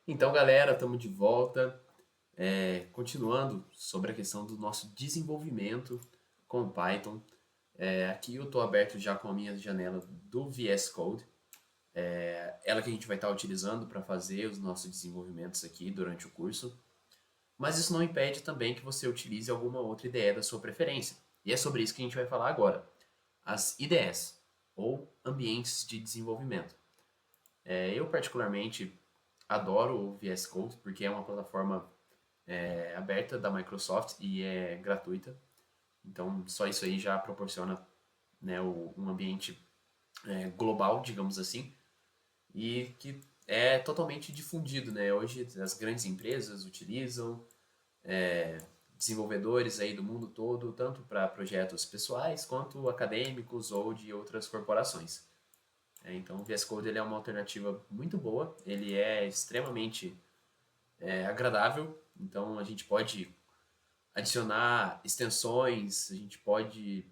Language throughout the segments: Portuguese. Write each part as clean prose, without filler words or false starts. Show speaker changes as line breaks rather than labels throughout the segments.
Então, galera, estamos de volta. Continuando sobre a questão do nosso desenvolvimento com Python. Aqui eu estou aberto já com a minha janela do VS Code. Ela que a gente vai estar utilizando para fazer os nossos desenvolvimentos aqui durante o curso. Mas isso não impede também que você utilize alguma outra ideia da sua preferência. E é sobre isso que a gente vai falar agora. As IDEs, ou Ambientes de Desenvolvimento. Eu particularmente adoro o VS Code porque é uma plataforma aberta da Microsoft e é gratuita. Então, só isso aí já proporciona, né, um ambiente global, digamos assim, e que é totalmente difundido, né? Hoje as grandes empresas utilizam, desenvolvedores aí do mundo todo, tanto para projetos pessoais quanto acadêmicos ou de outras corporações. Então, o VS Code ele é uma alternativa muito boa, ele é extremamente agradável, então a gente pode adicionar extensões, a gente pode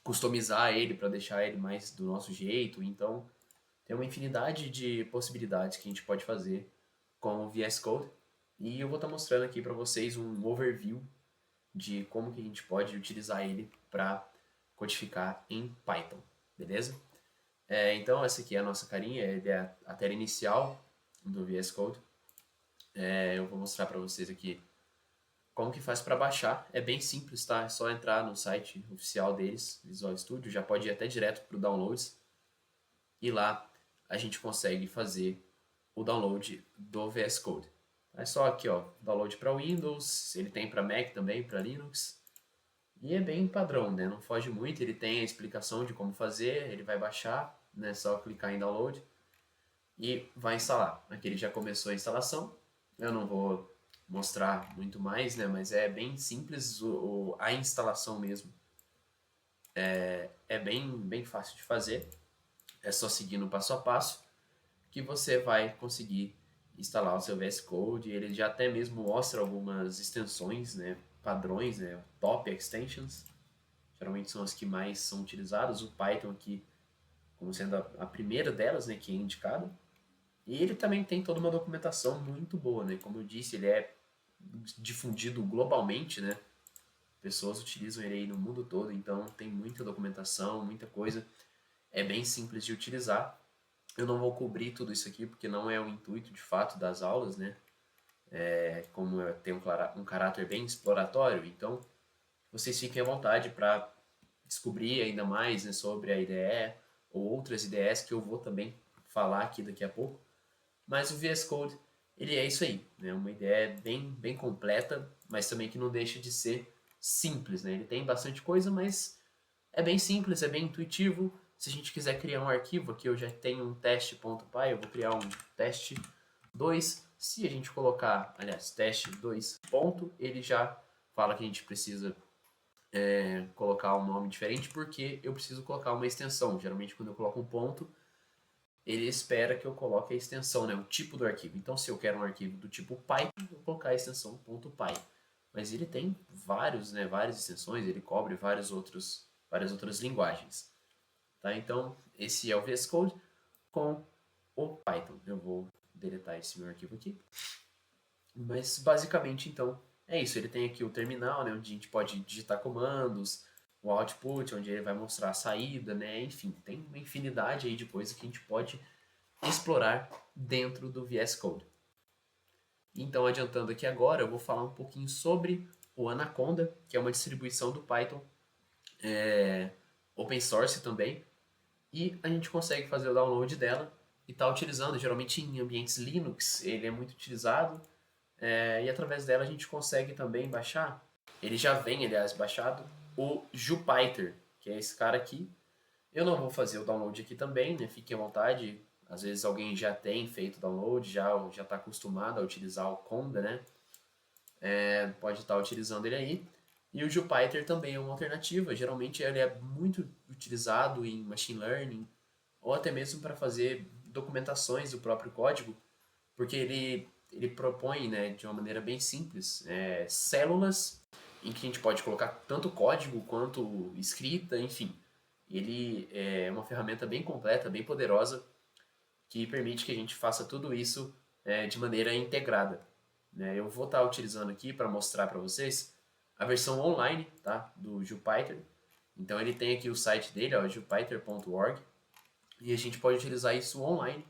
customizar ele para deixar ele mais do nosso jeito. Então, tem uma infinidade de possibilidades que a gente pode fazer com o VS Code. E eu vou estar mostrando aqui para vocês um overview de como que a gente pode utilizar ele para codificar em Python, beleza? Então, essa aqui é a nossa carinha, é a tela inicial do VS Code. Eu vou mostrar para vocês aqui como que faz para baixar? É bem simples, tá? É só entrar no site oficial deles, Visual Studio, já pode ir até direto para o Downloads. E lá a gente consegue fazer o download do VS Code. É só aqui, ó, download para Windows, ele tem para Mac também, para Linux. E é bem padrão, né? Não foge muito, ele tem a explicação de como fazer, ele vai baixar, né? Só clicar em download e vai instalar. Aqui ele já começou a instalação. Eu não vou mostrar muito mais, né? Mas é bem simples a instalação mesmo. É bem fácil de fazer. É só seguir no passo a passo que você vai conseguir instalar o seu VS Code. Ele já até mesmo mostra algumas extensões, né? Padrões, né? Top extensions. Geralmente são as que mais são utilizadas. O Python aqui como sendo a primeira delas, né? Que é indicada. E ele também tem toda uma documentação muito boa, né? Como eu disse, ele é difundido globalmente, né? Pessoas utilizam ele aí no mundo todo, então tem muita documentação, muita coisa. É bem simples de utilizar. Eu não vou cobrir tudo isso aqui porque não é o intuito de fato das aulas, né? Como tem um caráter bem exploratório, então vocês fiquem à vontade para descobrir ainda mais, né, sobre a IDE ou outras IDEs que eu vou também falar aqui daqui a pouco. Mas o VS Code, ele é isso aí, né? Uma ideia bem completa, mas também que não deixa de ser simples, né? Ele tem bastante coisa, mas é bem simples, é bem intuitivo. Se a gente quiser criar um arquivo, aqui eu já tenho um teste.py, eu vou criar um teste 2. Se a gente colocar, aliás, teste 2 ponto, ele já fala que a gente precisa colocar um nome diferente porque eu preciso colocar uma extensão. Geralmente quando eu coloco um ponto, ele espera que eu coloque a extensão, né, o tipo do arquivo. Então, se eu quero um arquivo do tipo Python, eu vou colocar a extensão .py. Mas ele tem vários, né, várias extensões, ele cobre várias outras linguagens. Tá? Então, esse é o VS Code com o Python. Eu vou deletar esse meu arquivo aqui. Mas, basicamente, então, é isso. Ele tem aqui o terminal, né, onde a gente pode digitar comandos, o output, onde ele vai mostrar a saída, né? Enfim, tem uma infinidade aí de coisas que a gente pode explorar dentro do VS Code. Então, adiantando aqui agora, eu vou falar um pouquinho sobre o Anaconda, que é uma distribuição do Python, open source também, e a gente consegue fazer o download dela e está utilizando, geralmente em ambientes Linux, ele é muito utilizado, e através dela a gente consegue também baixar, ele já vem, aliás, baixado, o Jupyter, que é esse cara aqui. Eu não vou fazer o download aqui também, né? Fiquem à vontade. Às vezes alguém já tem feito download, já está acostumado a utilizar o Conda, né? Pode estar utilizando ele aí. E o Jupyter também é uma alternativa. Geralmente ele é muito utilizado em machine learning ou até mesmo para fazer documentações do próprio código, porque ele propõe, né, de uma maneira bem simples, células em que a gente pode colocar tanto código quanto escrita, enfim. Ele é uma ferramenta bem completa, bem poderosa, que permite que a gente faça tudo isso de maneira integrada, né? Eu vou estar utilizando aqui para mostrar para vocês a versão online, tá? Do Jupyter. Então ele tem aqui o site dele, ó, jupyter.org, e a gente pode utilizar isso online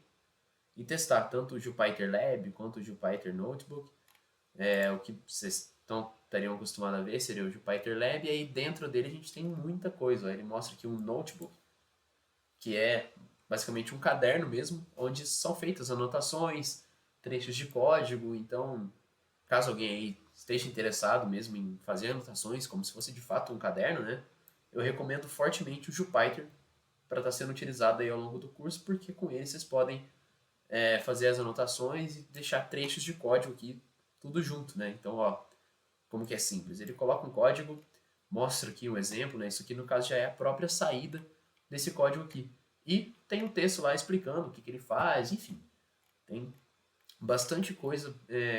e testar tanto o Jupyter Lab quanto o Jupyter Notebook. O que vocês estariam acostumados a ver seria o Jupyter Lab, e aí dentro dele a gente tem muita coisa. Ó. Ele mostra aqui um notebook, que é basicamente um caderno mesmo, onde são feitas anotações, trechos de código. Então, caso alguém aí esteja interessado mesmo em fazer anotações, como se fosse de fato um caderno, né? Eu recomendo fortemente o Jupyter para estar sendo utilizado aí ao longo do curso, porque com ele vocês podem fazer as anotações e deixar trechos de código aqui, tudo junto, né? Então, ó, como que é simples. Ele coloca um código, mostra aqui um exemplo, né? Isso aqui no caso já é a própria saída desse código aqui. E tem um texto lá explicando o que ele faz, enfim. Tem bastante coisa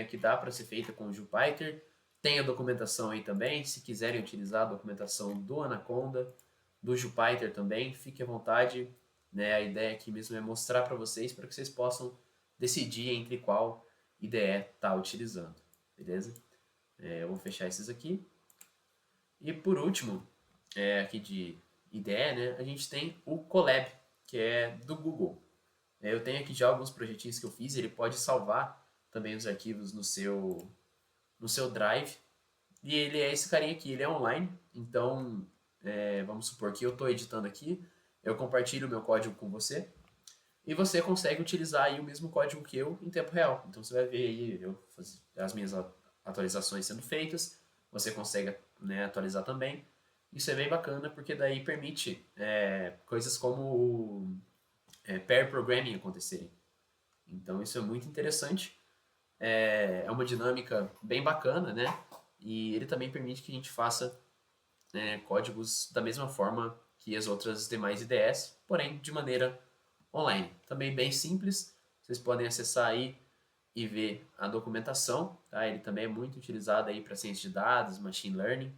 que dá para ser feita com o Jupyter. Tem a documentação aí também, se quiserem utilizar a documentação do Anaconda, do Jupyter também, fique à vontade. Né? A ideia aqui mesmo é mostrar para vocês, para que vocês possam decidir entre qual IDE está utilizando, beleza? Eu vou fechar esses aqui. E por último, aqui de IDE, né, a gente tem o Colab, que é do Google. Eu tenho aqui já alguns projetinhos que eu fiz, ele pode salvar também os arquivos no seu Drive. E ele é esse carinha aqui, ele é online, então vamos supor que eu estou editando aqui, eu compartilho o meu código com você, e você consegue utilizar aí o mesmo código que eu em tempo real. Então você vai ver aí as minhas atualizações sendo feitas, você consegue, né, atualizar também. Isso é bem bacana, porque daí permite coisas como o pair programming acontecerem. Então isso é muito interessante. É uma dinâmica bem bacana, né? E ele também permite que a gente faça códigos da mesma forma que as outras demais IDEs, porém de maneira online. Também bem simples, vocês podem acessar aí e ver a documentação, tá? Ele também é muito utilizado aí para ciência de dados, machine learning,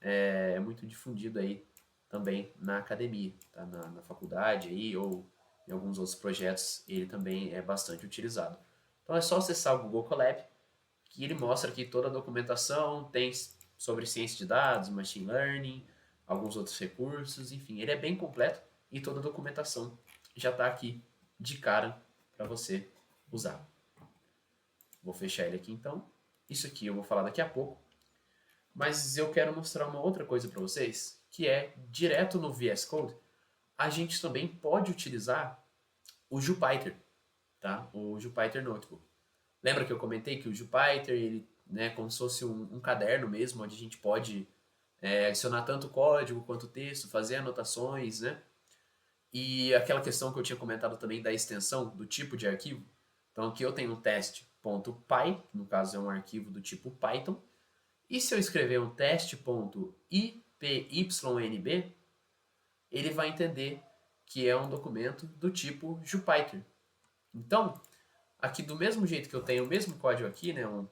é muito difundido aí também na academia, tá? Na faculdade aí ou em alguns outros projetos ele também é bastante utilizado. Então é só acessar o Google Colab, que ele mostra aqui toda a documentação, tem sobre ciência de dados, machine learning, alguns outros recursos, enfim, ele é bem completo e toda a documentação já está aqui de cara para você usar. Vou fechar ele aqui então. Isso aqui eu vou falar daqui a pouco. Mas eu quero mostrar uma outra coisa para vocês, que é direto no VS Code, a gente também pode utilizar o Jupyter, tá? O Jupyter Notebook. Lembra que eu comentei que o Jupyter, ele, né, como se fosse um caderno mesmo, onde a gente pode adicionar tanto código quanto texto, fazer anotações, né? E aquela questão que eu tinha comentado também da extensão, do tipo de arquivo. Então aqui eu tenho um teste.py, que no caso é um arquivo do tipo Python. E se eu escrever um teste.ipynb, ele vai entender que é um documento do tipo Jupyter. Então, aqui do mesmo jeito que eu tenho o mesmo código aqui, né, um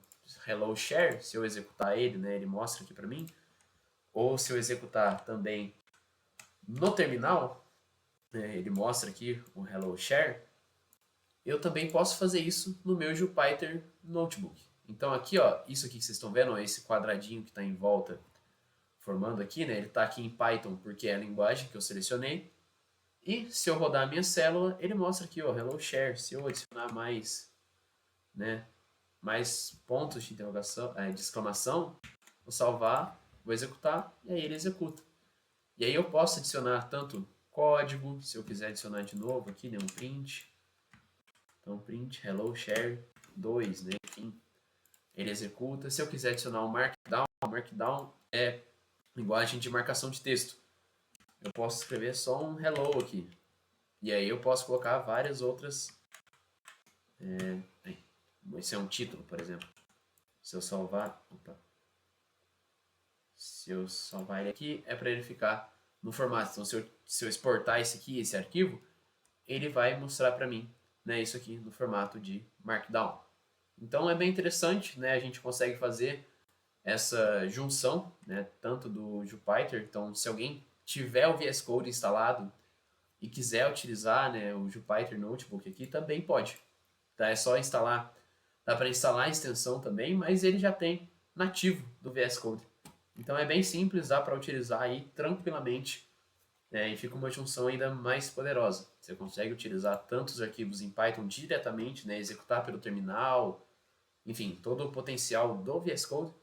hello share, se eu executar ele, né, ele mostra aqui para mim, ou se eu executar também no terminal, né, ele mostra aqui o hello share, eu também posso fazer isso no meu Jupyter Notebook. Então aqui, ó, isso aqui que vocês estão vendo, ó, esse quadradinho que está em volta, formando aqui, né, ele está aqui em Python porque é a linguagem que eu selecionei. E se eu rodar a minha célula, ele mostra aqui, ó, hello share. Se eu adicionar mais, né, mais pontos de interrogação, de exclamação, vou salvar, vou executar e aí ele executa. E aí eu posso adicionar tanto código, se eu quiser adicionar de novo aqui, né, um print. Então print hello share 2, né, enfim, ele executa. Se eu quiser adicionar um markdown é linguagem de marcação de texto. Eu posso escrever só um hello aqui. E aí eu posso colocar várias outras. Esse é um título, por exemplo. Se eu salvar. Se eu salvar ele aqui, é para ele ficar no formato. Então, se eu exportar esse aqui, esse arquivo, ele vai mostrar para mim, né, isso aqui no formato de Markdown. Então é bem interessante, né? A gente consegue fazer essa junção, né, tanto do Jupyter. Então, se alguém tiver o VS Code instalado e quiser utilizar, né, o Jupyter Notebook aqui, também pode. tá? É só instalar, dá para instalar a extensão também, mas ele já tem nativo do VS Code. Então é bem simples, dá para utilizar aí tranquilamente, né? E fica uma junção ainda mais poderosa. Você consegue utilizar tantos arquivos em Python diretamente, né? Executar pelo terminal, enfim, todo o potencial do VS Code,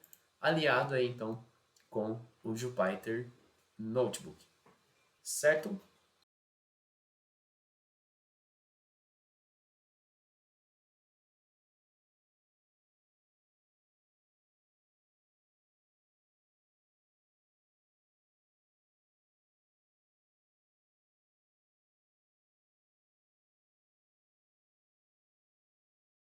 aliado aí então com o Jupyter Notebook, certo?